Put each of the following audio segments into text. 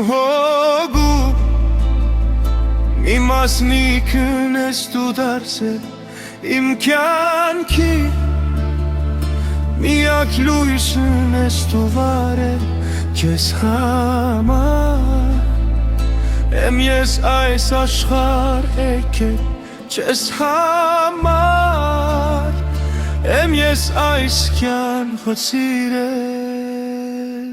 հոգու Մի մասնիկն ես դու դարձել իմ կյանքի Միակ լույսն ես դու վարել Քեզ համար Եմ ես այս աշխարհ եկել Քեզ համար Եմ ես այս կյանքը սիրել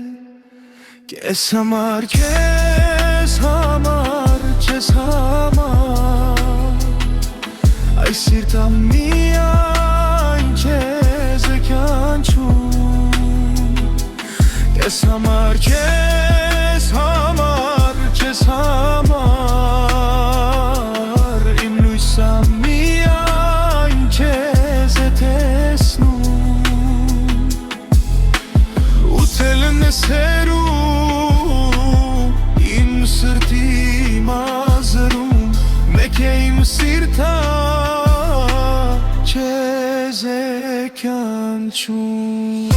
Քեզ համար, քեզ համար, քեզ համար Այս սիրտը միայն քեզ է կանչում Քեզ համար, քեզ համար, քեզ համար Իմ լույսը միայն քեզ է տեսնում Ուտելն ես հերում Իմ սրտի մազերում Մեկ է իմ սիրտը Քեզ է կանչում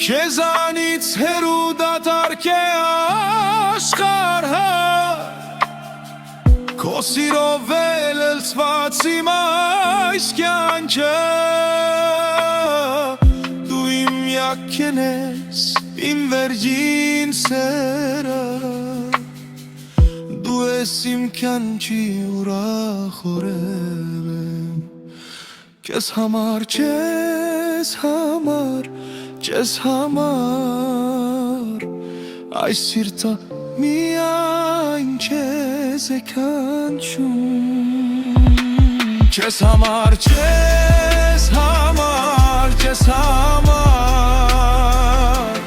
Քեզանից հեռու դատարկ է աշխարհը Քո սիրով լցված իմ այս կյանքը Դու իմ միակն ես, իմ վերջին սերը Դու ես իմ կյանքի ուրախ օրերը Քեզ համար, քեզ համար Քեզ համար Այս սիրտը միայն քեզ է կանչում Քեզ համար, քեզ համար, քեզ համար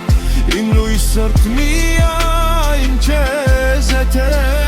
Իմ լույսը միայն քեզ է